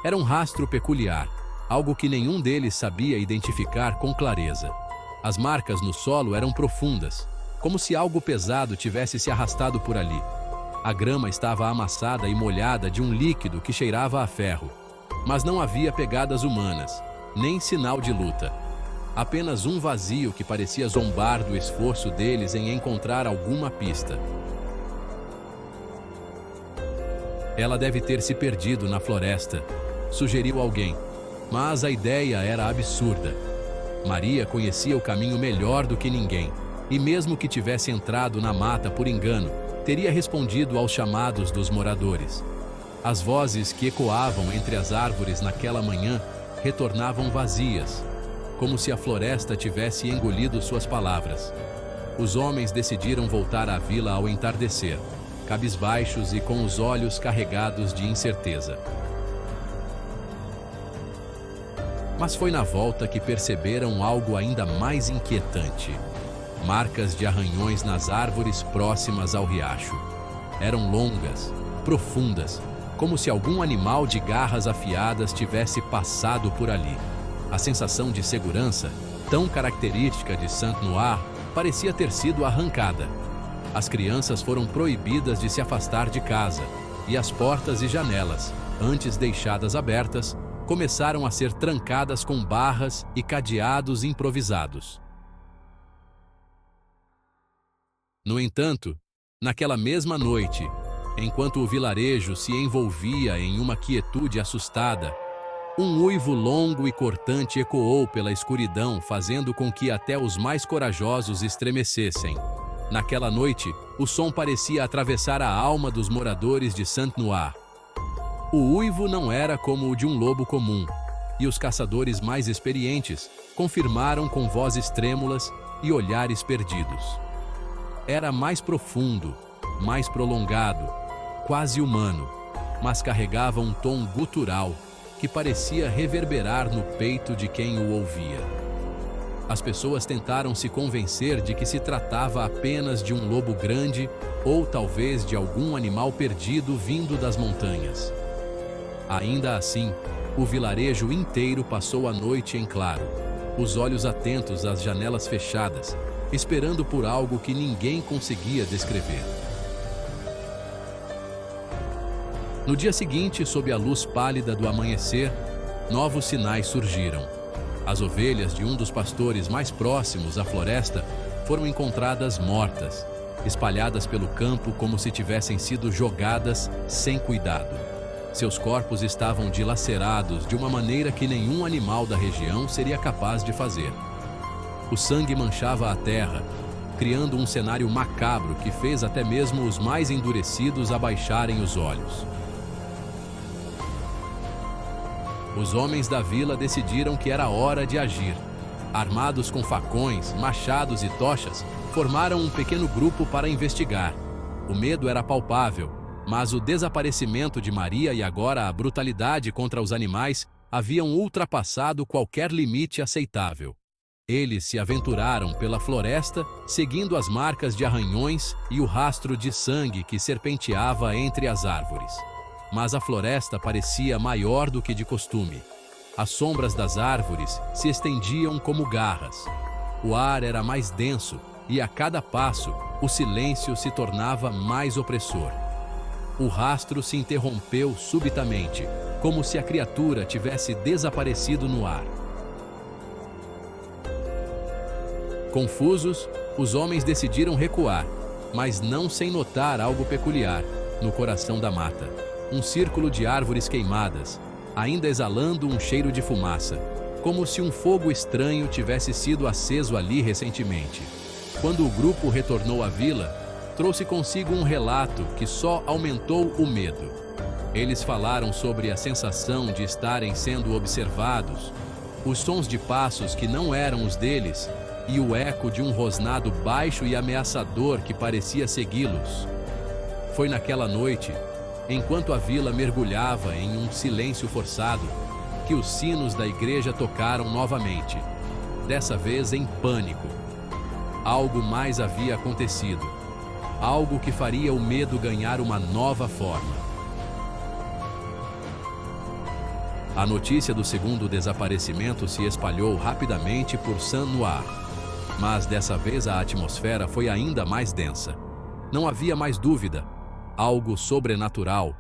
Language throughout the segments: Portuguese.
Era um rastro peculiar, algo que nenhum deles sabia identificar com clareza. As marcas no solo eram profundas, como se algo pesado tivesse se arrastado por ali. A grama estava amassada e molhada de um líquido que cheirava a ferro. Mas não havia pegadas humanas, nem sinal de luta. Apenas um vazio que parecia zombar do esforço deles em encontrar alguma pista. Ela deve ter se perdido na floresta, sugeriu alguém. Mas a ideia era absurda. Maria conhecia o caminho melhor do que ninguém, e mesmo que tivesse entrado na mata por engano, teria respondido aos chamados dos moradores. As vozes que ecoavam entre as árvores naquela manhã retornavam vazias, como se a floresta tivesse engolido suas palavras. Os homens decidiram voltar à vila ao entardecer, cabisbaixos e com os olhos carregados de incerteza. Mas foi na volta que perceberam algo ainda mais inquietante. Marcas de arranhões nas árvores próximas ao riacho. Eram longas, profundas, como se algum animal de garras afiadas tivesse passado por ali. A sensação de segurança, tão característica de Saint-Noir, parecia ter sido arrancada. As crianças foram proibidas de se afastar de casa, e as portas e janelas, antes deixadas abertas, começaram a ser trancadas com barras e cadeados improvisados. No entanto, naquela mesma noite, enquanto o vilarejo se envolvia em uma quietude assustada, um uivo longo e cortante ecoou pela escuridão, fazendo com que até os mais corajosos estremecessem. Naquela noite, o som parecia atravessar a alma dos moradores de Saint-Noir. O uivo não era como o de um lobo comum, e os caçadores mais experientes confirmaram com vozes trêmulas e olhares perdidos. Era mais profundo, mais prolongado, quase humano, mas carregava um tom gutural que parecia reverberar no peito de quem o ouvia. As pessoas tentaram se convencer de que se tratava apenas de um lobo grande ou talvez de algum animal perdido vindo das montanhas. Ainda assim, o vilarejo inteiro passou a noite em claro, os olhos atentos às janelas fechadas, esperando por algo que ninguém conseguia descrever. No dia seguinte, sob a luz pálida do amanhecer, novos sinais surgiram. As ovelhas de um dos pastores mais próximos à floresta foram encontradas mortas, espalhadas pelo campo como se tivessem sido jogadas sem cuidado. Seus corpos estavam dilacerados de uma maneira que nenhum animal da região seria capaz de fazer. O sangue manchava a terra, criando um cenário macabro que fez até mesmo os mais endurecidos abaixarem os olhos. Os homens da vila decidiram que era hora de agir. Armados com facões, machados e tochas, formaram um pequeno grupo para investigar. O medo era palpável, mas o desaparecimento de Maria e agora a brutalidade contra os animais haviam ultrapassado qualquer limite aceitável. Eles se aventuraram pela floresta, seguindo as marcas de arranhões e o rastro de sangue que serpenteava entre as árvores. Mas a floresta parecia maior do que de costume. As sombras das árvores se estendiam como garras. O ar era mais denso e, a cada passo, o silêncio se tornava mais opressor. O rastro se interrompeu subitamente, como se a criatura tivesse desaparecido no ar. Confusos, os homens decidiram recuar, mas não sem notar algo peculiar no coração da mata. Um círculo de árvores queimadas, ainda exalando um cheiro de fumaça, como se um fogo estranho tivesse sido aceso ali recentemente. Quando o grupo retornou à vila, trouxe consigo um relato que só aumentou o medo. Eles falaram sobre a sensação de estarem sendo observados, os sons de passos que não eram os deles e o eco de um rosnado baixo e ameaçador que parecia segui-los. Foi naquela noite, enquanto a vila mergulhava em um silêncio forçado, que os sinos da igreja tocaram novamente, dessa vez em pânico. Algo mais havia acontecido. Algo que faria o medo ganhar uma nova forma. A notícia do segundo desaparecimento se espalhou rapidamente por Saint-Noir. Mas dessa vez a atmosfera foi ainda mais densa. Não havia mais dúvida. Algo sobrenatural,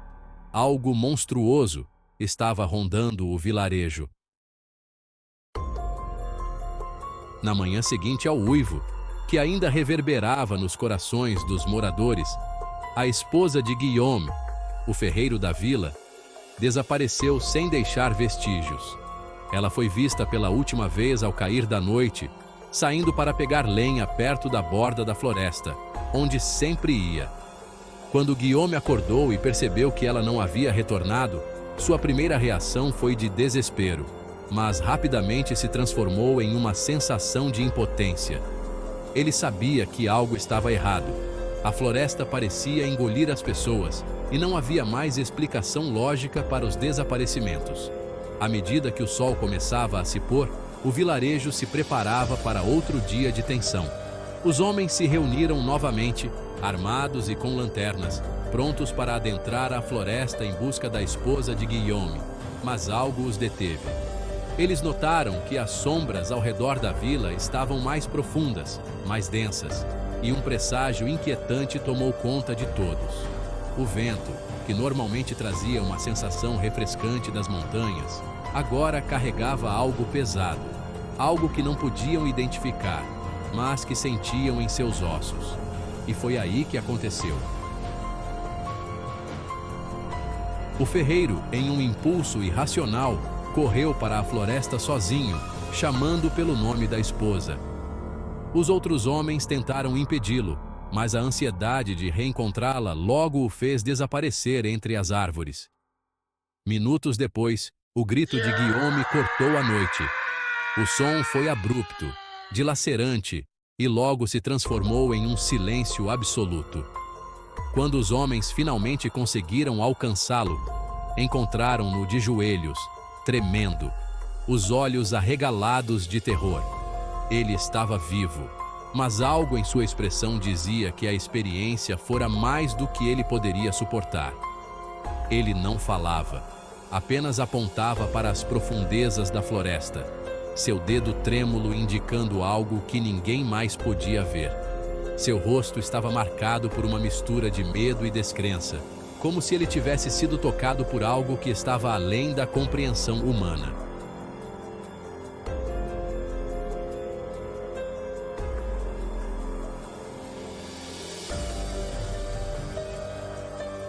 algo monstruoso, estava rondando o vilarejo. Na manhã seguinte ao uivo, que ainda reverberava nos corações dos moradores, a esposa de Guillaume, o ferreiro da vila, desapareceu sem deixar vestígios. Ela foi vista pela última vez ao cair da noite, saindo para pegar lenha perto da borda da floresta, onde sempre ia. Quando Guillaume acordou e percebeu que ela não havia retornado, sua primeira reação foi de desespero, mas rapidamente se transformou em uma sensação de impotência. Ele sabia que algo estava errado. A floresta parecia engolir as pessoas e não havia mais explicação lógica para os desaparecimentos. À medida que o sol começava a se pôr, o vilarejo se preparava para outro dia de tensão. Os homens se reuniram novamente, armados e com lanternas, prontos para adentrar a floresta em busca da esposa de Guillaume, mas algo os deteve. Eles notaram que as sombras ao redor da vila estavam mais profundas, mais densas, e um presságio inquietante tomou conta de todos. O vento, que normalmente trazia uma sensação refrescante das montanhas, agora carregava algo pesado, algo que não podiam identificar, mas que sentiam em seus ossos. E foi aí que aconteceu. O ferreiro, em um impulso irracional, correu para a floresta sozinho, chamando pelo nome da esposa. Os outros homens tentaram impedi-lo, mas a ansiedade de reencontrá-la logo o fez desaparecer entre as árvores. Minutos depois, o grito de Guillaume cortou a noite. O som foi abrupto, dilacerante, e logo se transformou em um silêncio absoluto. Quando os homens finalmente conseguiram alcançá-lo, encontraram-no de joelhos, tremendo, os olhos arregalados de terror. Ele estava vivo, mas algo em sua expressão dizia que a experiência fora mais do que ele poderia suportar. Ele não falava, apenas apontava para as profundezas da floresta, seu dedo trêmulo indicando algo que ninguém mais podia ver. Seu rosto estava marcado por uma mistura de medo e descrença, como se ele tivesse sido tocado por algo que estava além da compreensão humana.